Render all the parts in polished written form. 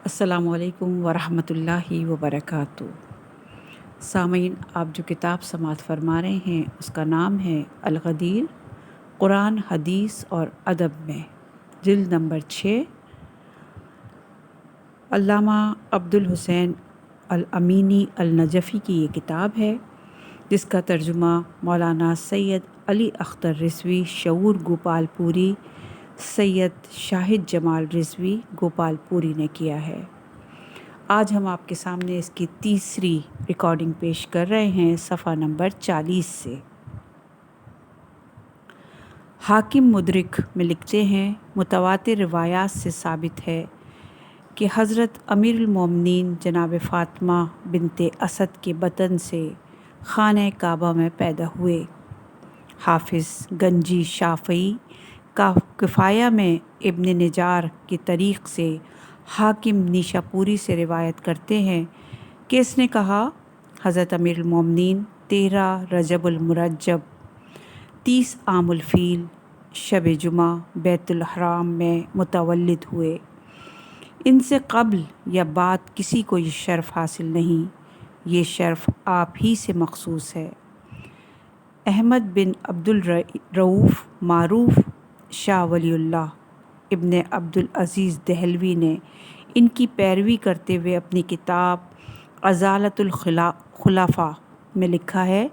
السلام علیکم ورحمۃ اللہ وبرکاتہ۔ سامعین، آپ جو کتاب سماعت فرما رہے ہیں اس کا نام ہے الغدیر، قرآن، حدیث اور ادب میں، جلد نمبر 6۔ علامہ عبدالحسین الامینی النجفی کی یہ کتاب ہے جس کا ترجمہ مولانا سید علی اختر رضوی شعور گوپال پوری، سید شاہد جمال رضوی گوپال پوری نے کیا ہے۔ آج ہم آپ کے سامنے اس کی تیسری ریکارڈنگ پیش کر رہے ہیں، صفحہ نمبر 40 سے۔ حاکم مدرک میں لکھتے ہیں، متواتر روایات سے ثابت ہے کہ حضرت امیر المومنین جناب فاطمہ بنت اسد کے بطن سے خانہ کعبہ میں پیدا ہوئے۔ حافظ گنجی شافعی کفایہ میں ابن نجار کے طریق سے حاکم نیشاپوری سے روایت کرتے ہیں کہ اس نے کہا، حضرت امیر المومنین 13 رجب المرجب 30 عام الفیل شب جمعہ بیت الحرام میں متولد ہوئے۔ ان سے قبل یا بعد کسی کو یہ شرف حاصل نہیں، یہ شرف آپ ہی سے مخصوص ہے۔ احمد بن عبدالرؤف معروف شاہ ولی اللہ ابن عبدالعزیز دہلوی نے ان کی پیروی کرتے ہوئے اپنی کتاب ازالۃ الخلافہ میں لکھا ہے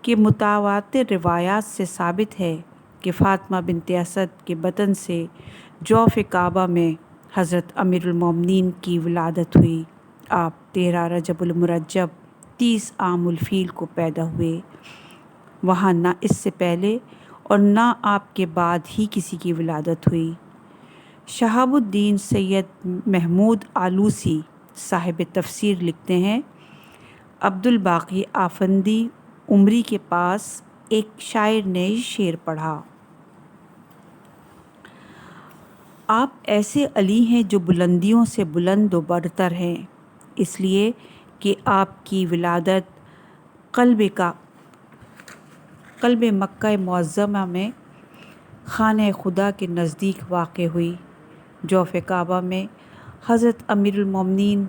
کہ متواتر روایات سے ثابت ہے کہ فاطمہ بنت اسد کے بطن سے جوف کعبہ میں حضرت امیر المومنین کی ولادت ہوئی۔ آپ 13 رجب المرجب 30 عام الفیل کو پیدا ہوئے۔ وہاں نہ اس سے پہلے اور نہ آپ کے بعد ہی کسی کی ولادت ہوئی۔ شہاب الدین سید محمود آلوسی صاحب تفسیر لکھتے ہیں، عبد الباقی آفندی عمری کے پاس ایک شاعر نے یہ شعر پڑھا: آپ ایسے علی ہیں جو بلندیوں سے بلند و برتر ہیں، اس لیے کہ آپ کی ولادت قلب مکہ معظمہ میں خانہ خدا کے نزدیک واقع ہوئی۔ جوف کعبہ میں حضرت امیر المومنین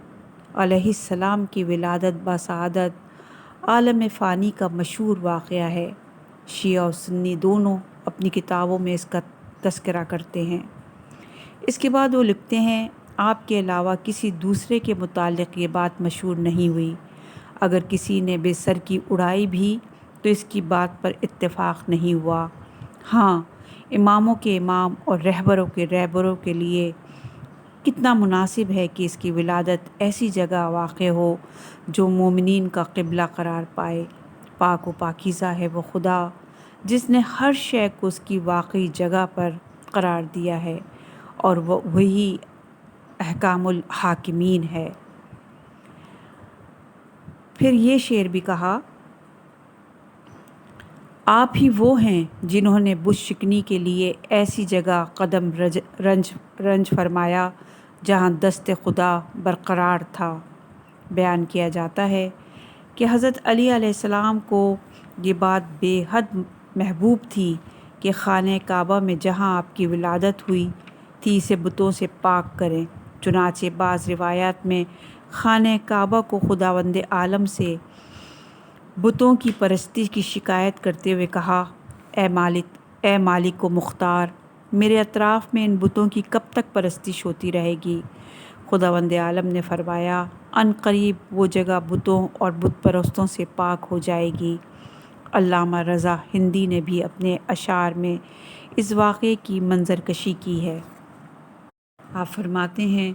علیہ السلام کی ولادت بسعادت عالم فانی کا مشہور واقعہ ہے۔ شیعہ و سنی دونوں اپنی کتابوں میں اس کا تذکرہ کرتے ہیں۔ اس کے بعد وہ لکھتے ہیں، آپ کے علاوہ کسی دوسرے کے متعلق یہ بات مشہور نہیں ہوئی۔ اگر کسی نے بے سر کی اڑائی بھی تو اس کی بات پر اتفاق نہیں ہوا۔ ہاں، اماموں کے امام اور رہبروں کے رہبروں کے لیے کتنا مناسب ہے کہ اس کی ولادت ایسی جگہ واقع ہو جو مومنین کا قبلہ قرار پائے۔ پاک و پاکیزہ ہے وہ خدا جس نے ہر شے کو اس کی واقعی جگہ پر قرار دیا ہے، اور وہی احکام الحاکمین ہے۔ پھر یہ شعر بھی کہا، آپ ہی وہ ہیں جنہوں نے بت شکنی کے لیے ایسی جگہ قدم رنج فرمایا جہاں دست خدا برقرار تھا۔ بیان کیا جاتا ہے کہ حضرت علی علیہ السلام کو یہ بات بے حد محبوب تھی کہ خانہ کعبہ میں جہاں آپ کی ولادت ہوئی تھی اسے بتوں سے پاک کریں۔ چنانچہ بعض روایات میں خانہ کعبہ کو خداوند عالم سے بتوں کی پرستی کی شکایت کرتے ہوئے کہا، اے مالک و مختار، میرے اطراف میں ان بتوں کی کب تک پرستش ہوتی رہے گی؟ خداوند عالم نے فرمایا، ان قریب وہ جگہ بتوں اور بت پرستوں سے پاک ہو جائے گی۔ علامہ رضا ہندی نے بھی اپنے اشعار میں اس واقعے کی منظر کشی کی ہے۔ آپ فرماتے ہیں،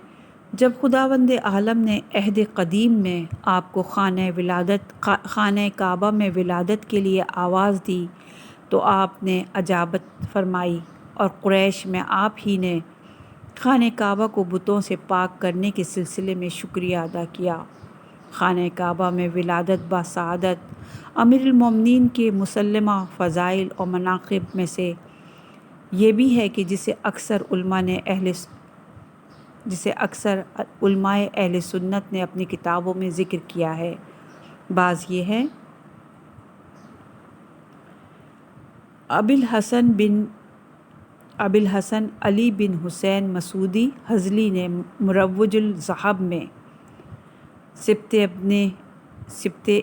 جب خداوند عالم نے عہد قدیم میں آپ کو خانہ کعبہ میں ولادت کے لیے آواز دی تو آپ نے اجابت فرمائی، اور قریش میں آپ ہی نے خانہ کعبہ کو بتوں سے پاک کرنے کے سلسلے میں شکریہ ادا کیا۔ خانہ کعبہ میں ولادت بسعادت امیر المومنین کے مسلمہ فضائل اور مناقب میں سے یہ بھی ہے کہ جسے اکثر علماء اہل سنت نے اپنی کتابوں میں ذکر کیا ہے۔ بعض یہ ہیں، ابوالحسن بن ابی الحسن علی بن حسین مسعودی ہزلی نے مروج الذہب میں، سبط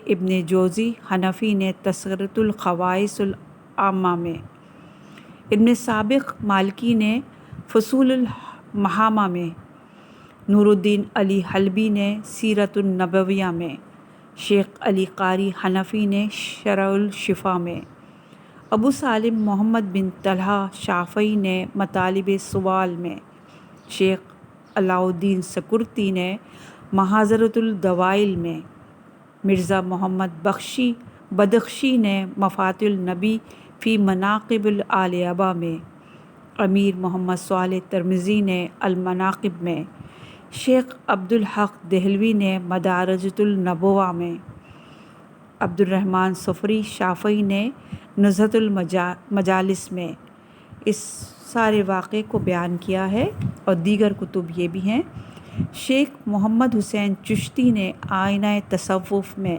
ابن جوزی حنفی نے تذکرۃ الخواص العامہ میں، ابن سابق مالکی نے فصول المحامہ میں، نور الدین علی حلبی نے سیرۃ النبویہ میں، شیخ علی قاری حنفی نے شرح الشفا میں، ابو سالم محمد بن طلحہ شافعی نے مطالب سوال میں، شیخ علاء الدین سکرتی نے محاضرۃ الدوائل میں، مرزا محمد بدخشی نے مفاتیح النبی فی مناقب آل ابا میں، امیر محمد صالح ترمذی نے المناقب میں، شیخ عبدالحق دہلوی نے مدارجۃ النبوہ میں، عبد الرحمن صفری شافعی نے نزہۃ المجالس میں اس سارے واقعے کو بیان کیا ہے، اور دیگر کتب یہ بھی ہیں۔ شیخ محمد حسین چشتی نے آئینہ تصوف میں،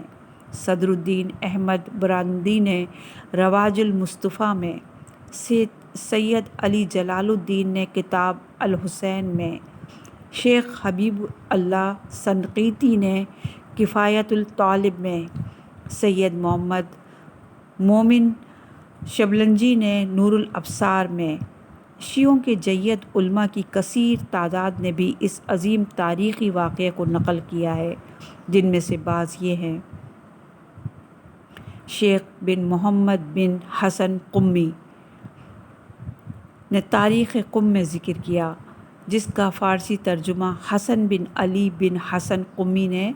صدر الدین احمد براندی نے رواج المصطفیٰ میں، سید علی جلال الدین نے کتاب الحسین میں، شیخ حبیب اللہ سنقیطی نے کفایت الطالب میں، سید محمد مومن شبلنجی نے نور الابصار میں، شیعوں کے جید علماء کی کثیر تعداد نے بھی اس عظیم تاریخی واقعے کو نقل کیا ہے، جن میں سے بعض یہ ہیں۔ شیخ بن محمد بن حسن قمی نے تاریخ قم میں ذکر کیا، جس کا فارسی ترجمہ حسن بن علی بن حسن قمی نے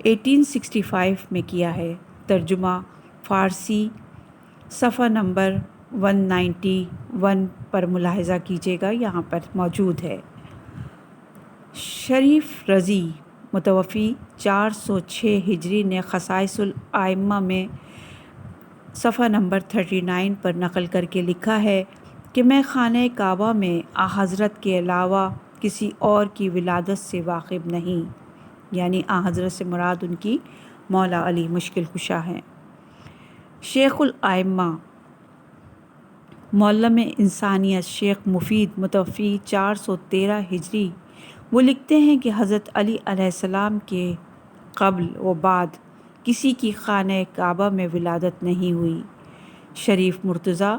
1865 میں کیا ہے۔ ترجمہ فارسی صفحہ نمبر 191 پر ملاحظہ کیجیے گا، یہاں پر موجود ہے۔ شریف رضی متوفی 406 ہجری نے خصائص الائمہ میں صفحہ نمبر 39 پر نقل کر کے لکھا ہے کہ میں خانہ کعبہ میں آنحضرت کے علاوہ کسی اور کی ولادت سے واقف نہیں، یعنی آنحضرت سے مراد ان کی مولا علی مشکل کشا ہیں۔ شیخ الائمہ معلم انسانیت شیخ مفید متوفی 413 ہجری، وہ لکھتے ہیں کہ حضرت علی علیہ السلام کے قبل و بعد کسی کی خانہ کعبہ میں ولادت نہیں ہوئی۔ شریف مرتضیٰ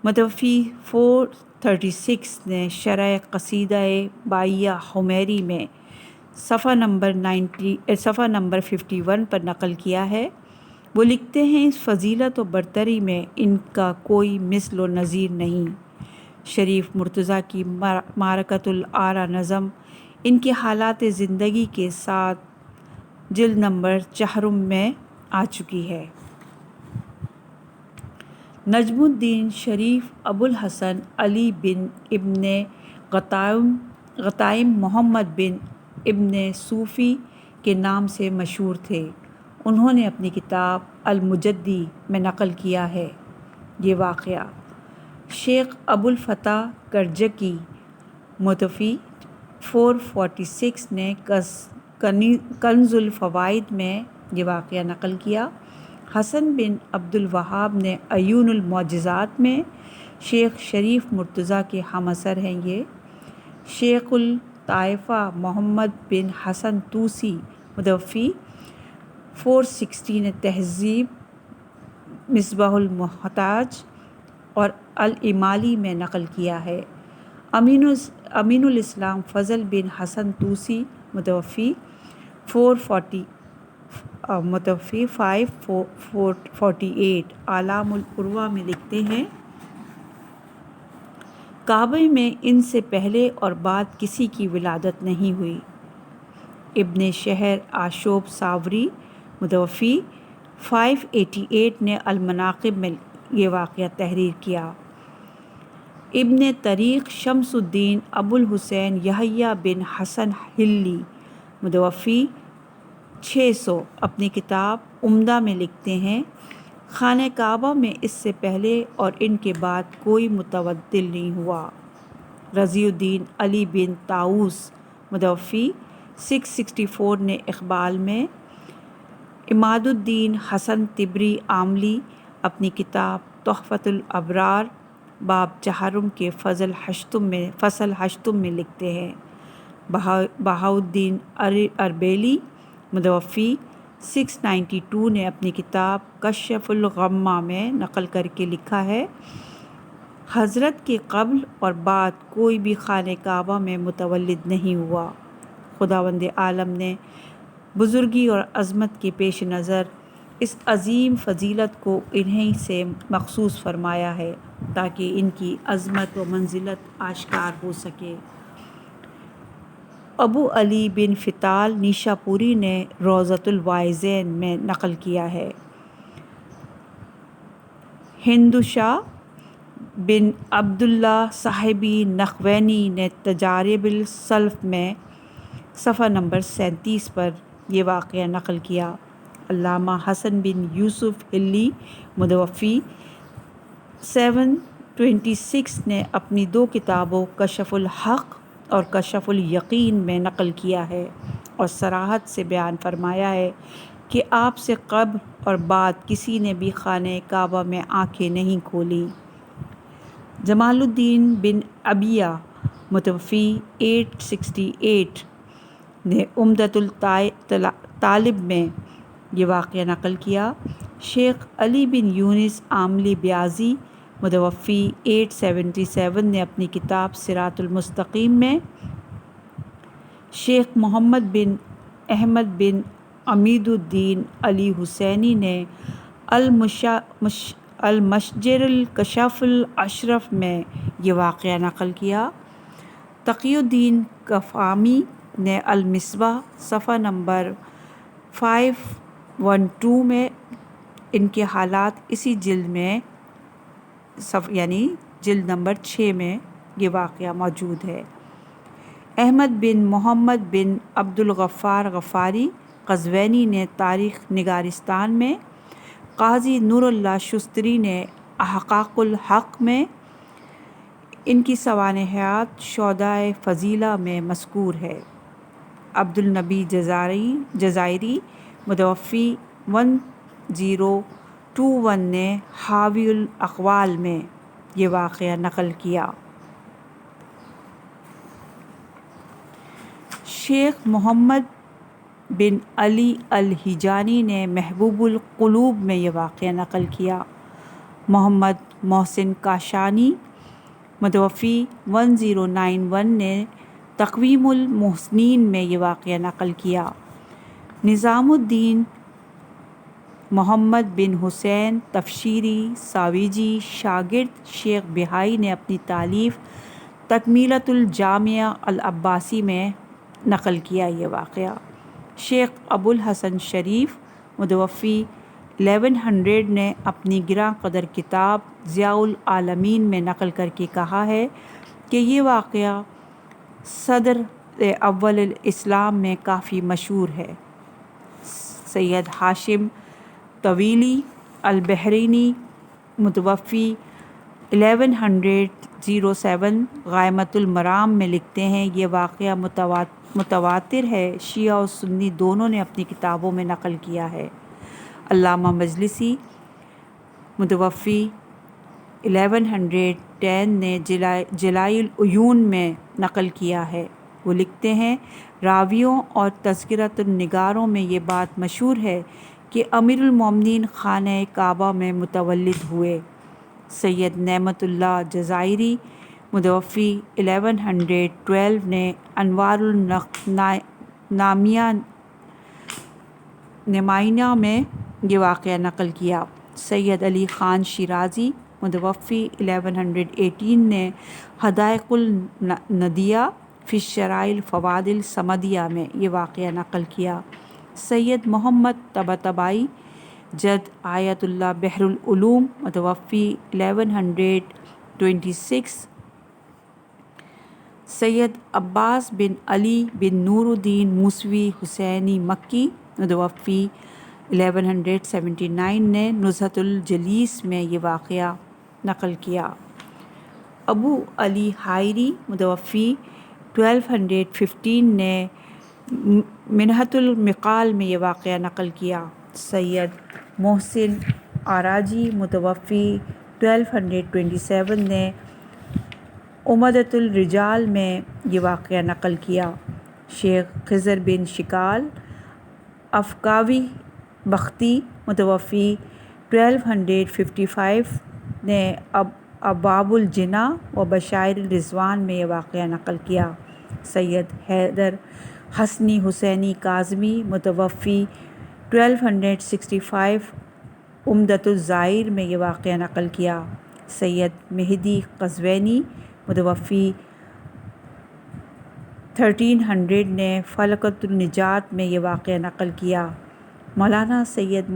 متوفی 436 نے شرح قصیدہ بائیہ حمیری میں صفحہ نمبر 51 پر نقل کیا ہے، وہ لکھتے ہیں اس فضیلت و برتری میں ان کا کوئی مثل و نظیر نہیں۔ شریف مرتضیٰ کی معرکۃ الآراء نظم ان کے حالات زندگی کے ساتھ جلد نمبر 4 میں آ چکی ہے۔ نجم الدین شریف ابو الحسن علی بن ابن غطائم محمد بن ابن صوفی کے نام سے مشہور تھے۔ انہوں نے اپنی کتاب المجدی میں نقل کیا ہے یہ واقعہ۔ شیخ ابو الفتح کرجکی متوفی 446 نے کنز الفوائد میں یہ واقعہ نقل کیا۔ حسن بن عبد الوہاب نے عیون المعجزات میں، شیخ شریف مرتضیٰ کے ہم عصر ہیں یہ۔ شیخ الطائفہ محمد بن حسن طوسی متوفی 460 نے تہذیب مصباح المحتاج اور الامالی میں نقل کیا ہے۔ امین الاسلام فضل بن حسن طوسی متوفی 548 اعلام العروہ میں لکھتے ہیں، کعبے میں ان سے پہلے اور بعد کسی کی ولادت نہیں ہوئی۔ ابن شہر آشوب ساوری متوفی 588 نے المناقب میں یہ واقعہ تحریر کیا۔ ابن طریق شمس الدین ابو الحسین یحییٰ بن حسن حلی متوفی 600 اپنی کتاب عمدہ میں لکھتے ہیں، خانہ کعبہ میں اس سے پہلے اور ان کے بعد کوئی متوضل نہیں ہوا۔ رضی الدین علی بن طاؤس متوفی 664 نے اقبال میں، عماد الدین حسن طبری عاملی اپنی کتاب تحفۃ الابرار باب چہارم کے فصل ہشتم میں لکھتے ہیں۔ بہاؤالدین اربیلی متوفی 692 نے اپنی کتاب کشف الغمہ میں نقل کر کے لکھا ہے، حضرت کے قبل اور بعد کوئی بھی خانہ کعبہ میں متولد نہیں ہوا۔ خداوند عالم نے بزرگی اور عظمت کے پیش نظر اس عظیم فضیلت کو انہی سے مخصوص فرمایا ہے تاکہ ان کی عظمت و منزلت آشکار ہو سکے۔ ابو علی بن فطال نیشاپوری نے روضۃ الواعظین میں نقل کیا ہے۔ ہندوشاہ بن عبداللہ صاحبی نخوینی نے تجارب السلف میں صفحہ نمبر 37 پر یہ واقعہ نقل کیا۔ علامہ حسن بن یوسف ہلی متوفی 726 نے اپنی 2 کتابوں کشف الحق اور کشف الیقین میں نقل کیا ہے اور صراحت سے بیان فرمایا ہے کہ آپ سے قبل اور بعد کسی نے بھی خانہ کعبہ میں آنکھیں نہیں کھولیں۔ جمال الدین بن عبیہ متوفی 868 نے عمدۃ الطالب میں یہ واقعہ نقل کیا۔ شیخ علی بن یونس عاملی بیازی متوفی 877 نے اپنی کتاب صراط المستقیم میں، شیخ محمد بن احمد بن عمید الدین علی حسینی نے المشجر الکشف الاشرف میں یہ واقعہ نقل کیا۔ تقی الدین کفامی نے المصباح صفحہ نمبر 512 میں ان کے حالات اسی جلد میں یعنی جلد نمبر 6 میں یہ واقعہ موجود ہے۔ احمد بن محمد بن عبدالغفار غفاری قزوینی نے تاریخ نگارستان میں، قاضی نور اللہ شستری نے احقاق الحق میں، ان کی سوانحات شہدائے فضیلہ میں مذکور ہے۔ عبدالنبی جزائری متوفی 1021 نے حاوی الاقوال میں یہ واقعہ نقل کیا۔ شیخ محمد بن علی الحجانی نے محبوب القلوب میں یہ واقعہ نقل کیا۔ محمد محسن کاشانی متوفی 1091 نے تقویم المحسنین میں یہ واقعہ نقل کیا۔ نظام الدین محمد بن حسین تفشیری ساویجی شاگرد شیخ بہائی نے اپنی تالیف تکمیلۃ الجامع العباسی میں نقل کیا یہ واقعہ۔ شیخ ابو الحسن شریف متوفی 1100 نے اپنی گراں قدر کتاب ضیاء العالمین میں نقل کر کے کہا ہے کہ یہ واقعہ صدر اول الاسلام میں کافی مشہور ہے۔ سید ہاشم طویلی البحرینی متوفی 1107 غائمۃ المرام میں لکھتے ہیں یہ واقعہ متواتر ہے، شیعہ و سنی دونوں نے اپنی کتابوں میں نقل کیا ہے۔ علامہ مجلسی متوفی 1110 نے جلائی العیون میں نقل کیا ہے۔ وہ لکھتے ہیں راویوں اور تذکرۃ النگاروں میں یہ بات مشہور ہے کہ امیر المومنین خانہ کعبہ میں متولد ہوئے۔ سید نعمت اللہ جزائری متوفی 1112 نے انوار النمائیہ میں یہ واقعہ نقل کیا۔ سید علی خان شیرازی متوفی 1118 نے حدائق الندیہ فی الشرائع الفوائد الصمدیہ میں یہ واقعہ نقل کیا۔ سید محمد طباطبائی جد آیت اللہ بحر العلوم متوفی 1126 سید عباس بن علی بن نور الدین موسوی حسینی مکی متوفی 1179 نے نزہۃ الجلیس میں یہ واقعہ نقل کیا۔ ابو علی حائری متوفی 1215 نے منہۃ المقال میں یہ واقعہ نقل کیا۔ سید محسن آراجی متوفی 1227 نے عمدۃ الرجال میں یہ واقعہ نقل کیا۔ شیخ خضر بن شکال افکاوی بختی متوفی 1255 نے ابواب الجناح و بشائر الرضوان میں یہ واقعہ نقل کیا۔ سید حیدر حسنی حسینی کاظمی متوفی 1265 عمدۃ الظاہر میں یہ واقعہ نقل کیا۔ سید مہدی قزوینی متوفی 1300 نے فلکۃ النجات میں یہ واقعہ نقل کیا۔ مولانا سید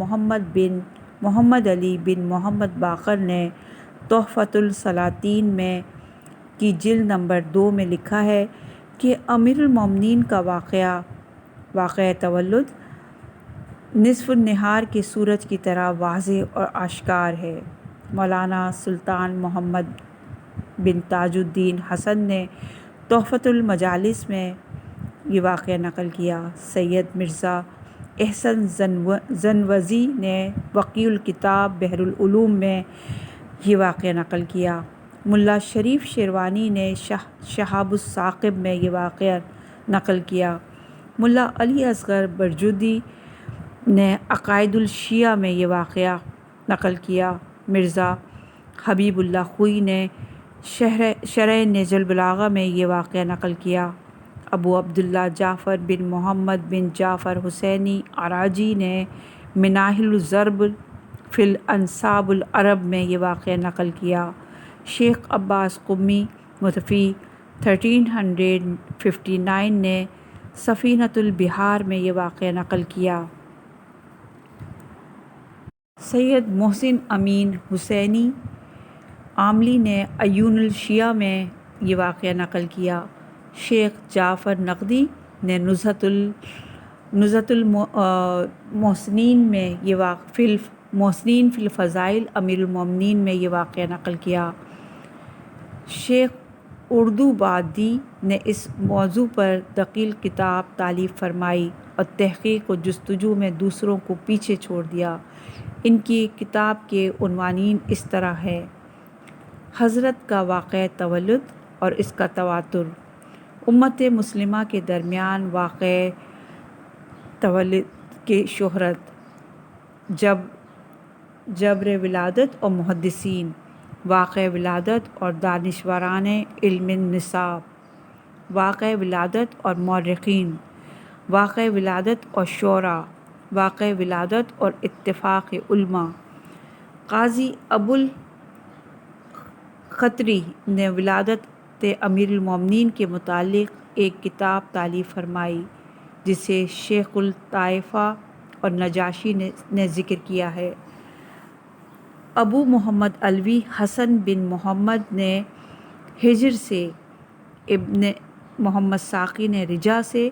محمد علی بن محمد باقر نے تحفۃ السلاطین میں کی جلد نمبر 2 میں لکھا ہے کہ امیر المومنین کا واقعہ تولد نصف النہار کے سورج کی طرح واضح اور آشکار ہے۔ مولانا سلطان محمد بن تاج الدین حسن نے تحفۃ المجالس میں یہ واقعہ نقل کیا۔ سید مرزا احسن زنوزی نے وقیع الکتاب بحر العلوم میں یہ واقعہ نقل کیا۔ ملا شریف شیروانی نے شہاب الثاقب میں یہ واقعہ نقل کیا۔ ملا علی اصغر برجودی نے عقائد الشیعہ میں یہ واقعہ نقل کیا۔ مرزا حبیب اللہ خوئی نے شرح نہج البلاغہ میں یہ واقعہ نقل کیا۔ ابو عبداللہ جعفر بن محمد بن جعفر حسینی عراجی نے مناہل الضرب فی الانساب العرب میں یہ واقعہ نقل کیا۔ شیخ عباس قمی متوفی 1359 نے سفینۃ البحار میں یہ واقعہ نقل کیا۔ سید محسن امین حسینی عاملی نے عیون الشیعہ میں یہ واقعہ نقل کیا۔ شیخ جعفر نقدی نے نزہۃ المحسنین میں محسنین فی الفضائل امیر المومنین میں یہ واقعہ نقل کیا۔ شیخ اردوبادی نے اس موضوع پر دقیق کتاب تالیف فرمائی اور تحقیق و جستجو میں دوسروں کو پیچھے چھوڑ دیا۔ ان کی کتاب کے عنوانین اس طرح ہے: حضرت کا واقعہ تولد اور اس کا تواتر، امت مسلمہ کے درمیان واقعہ تولد کی شہرت، جبر ولادت اور محدثین، واقعہ ولادت اور دانشوران علم نصاب، واقعہ ولادت اور مورخین، واقعہ ولادت اور شعراء، واقعہ ولادت اور اتفاق علماء۔ قاضی ابو الخطری نے ولادت امیر المومنین کے متعلق ایک کتاب تالیف فرمائی جسے شیخ الطائفہ اور نجاشی نے ذکر کیا ہے۔ ابو محمد علوی حسن بن محمد نے ہجر سے، ابن محمد ساقی نے رجا سے،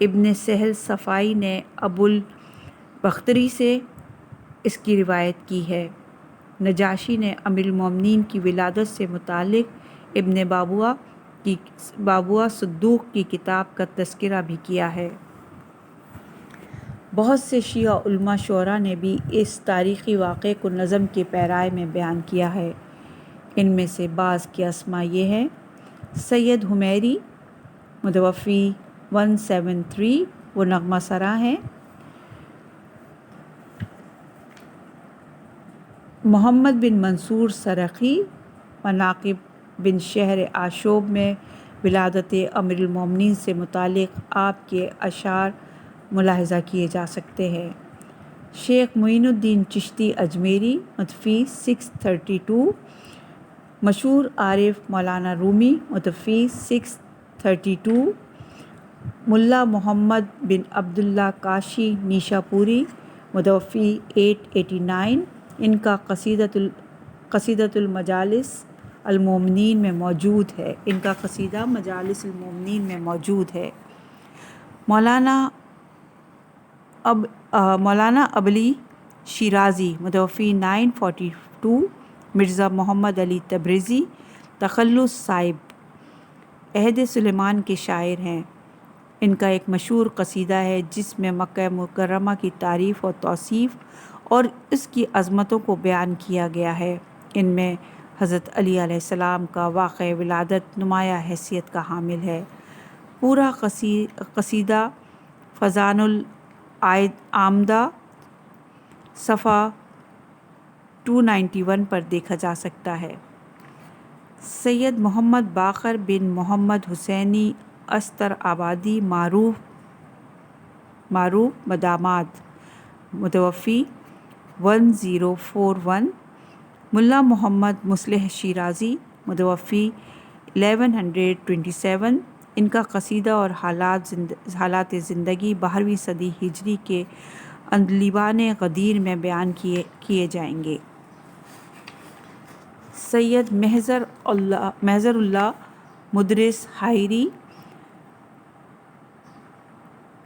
ابن سہل صفائی نے ابو البختری سے اس کی روایت کی ہے۔ نجاشی نے امیر المومنین کی ولادت سے متعلق ابن بابوہ صدوق کی کتاب کا تذکرہ بھی کیا ہے۔ بہت سے شیعہ علماء شعراء نے بھی اس تاریخی واقعے کو نظم کے پیرائے میں بیان کیا ہے۔ ان میں سے بعض کے اسماء یہ ہیں: سید حمیری متوفی 173 وہ نغمہ سرا ہیں۔ محمد بن منصور سرخی مناقب بن شہر آشوب میں ولادت امیر المومنین سے متعلق آپ کے اشعار ملاحظہ کیے جا سکتے ہیں۔ شیخ معین الدین چشتی اجمیری متوفی 632، مشہور عارف مولانا رومی متوفی 632، ملا محمد بن عبداللہ کاشی نیشا پوری متوفی 889، ان کا قصیدۃ المجالس المومنین میں موجود ہے۔ مولانا ابلی شیرازی متوفی 942، مرزا محمد علی تبریزی تخلص صاحب عہد سلیمان کے شاعر ہیں۔ ان کا ایک مشہور قصیدہ ہے جس میں مکہ مکرمہ کی تعریف اور توصیف اور اس کی عظمتوں کو بیان کیا گیا ہے۔ ان میں حضرت علی علیہ السلام کا واقع ولادت نمایاں حیثیت کا حامل ہے۔ پورا قصیدہ فضان العامدہ صفحہ 291 پر دیکھا جا سکتا ہے۔ سید محمد باقر بن محمد حسینی استر آبادی معروف مدامات متوفی 1041، ملا محمد مصلح شیرازی متوفی 1127، ان کا قصیدہ اور حالات زندگی 12ویں صدی ہجری کے عندلیبان غدیر میں بیان کیے جائیں گے۔ سید محضر اللہ مدرس حائری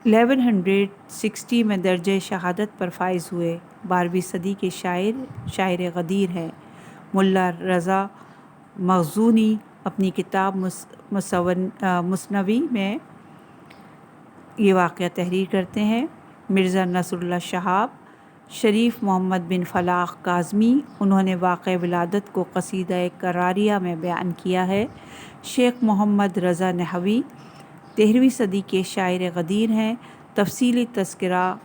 1160 میں درجہ شہادت پر فائز ہوئے، 12ویں صدی کے شاعر غدیر ہیں۔ ملا رضا مخزونی اپنی کتاب مثنوی میں یہ واقعہ تحریر کرتے ہیں۔ مرزا نصر اللہ شہاب شریف محمد بن فلاح کاظمی، انہوں نے واقع ولادت کو قصیدہ قراریہ میں بیان کیا ہے۔ شیخ محمد رضا نحوی 13ویں صدی کے شاعر غدیر ہیں، تفصیلی تذکرہ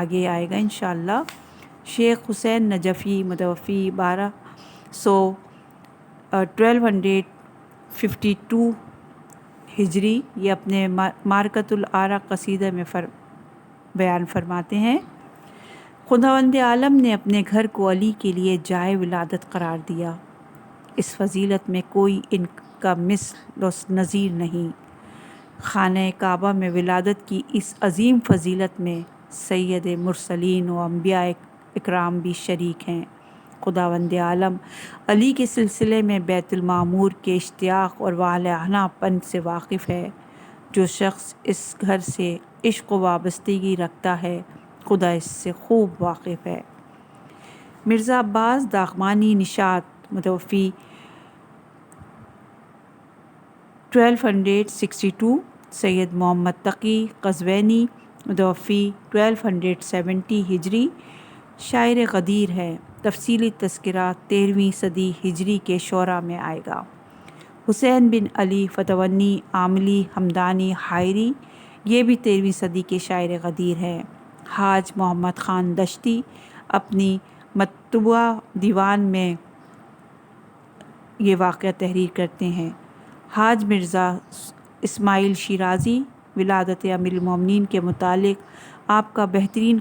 آگے آئے گا انشاءاللہ۔ شیخ حسین نجفی متوفی 1252 ہجری، یہ اپنے معرکۃ العراء قصیدہ میں بیان فرماتے ہیں۔ خداوند عالم نے اپنے گھر کو علی کے لیے جائے ولادت قرار دیا، اس فضیلت میں کوئی ان کا مثل و نظیر نہیں۔ خانہ کعبہ میں ولادت کی اس عظیم فضیلت میں سید مرسلین و انبیاء اکرام بھی شریک ہیں۔ خداوند عالم علی کے سلسلے میں بیت المعمور کے اشتیاق اور والہانہ پن سے واقف ہے۔ جو شخص اس گھر سے عشق و وابستگی رکھتا ہے، خدا اس سے خوب واقف ہے۔ مرزا عباس داغمانی نشاط متوفی 1262، سید محمد تقی قزوینی متوفی 1270 ہجری، شاعر غدیر ہے، تفصیلی تذکرہ 13ویں صدی ہجری کے شعراء میں آئے گا۔ حسین بن علی فتوانی عاملی ہمدانی حائری، یہ بھی 13ویں صدی کے شاعر غدیر ہے۔ حاج محمد خان دشتی اپنی مطبوعہ دیوان میں یہ واقعہ تحریر کرتے ہیں۔ حاج مرزا اسماعیل شیرازی ولادت امیر المومنین کے متعلق آپ کا بہترین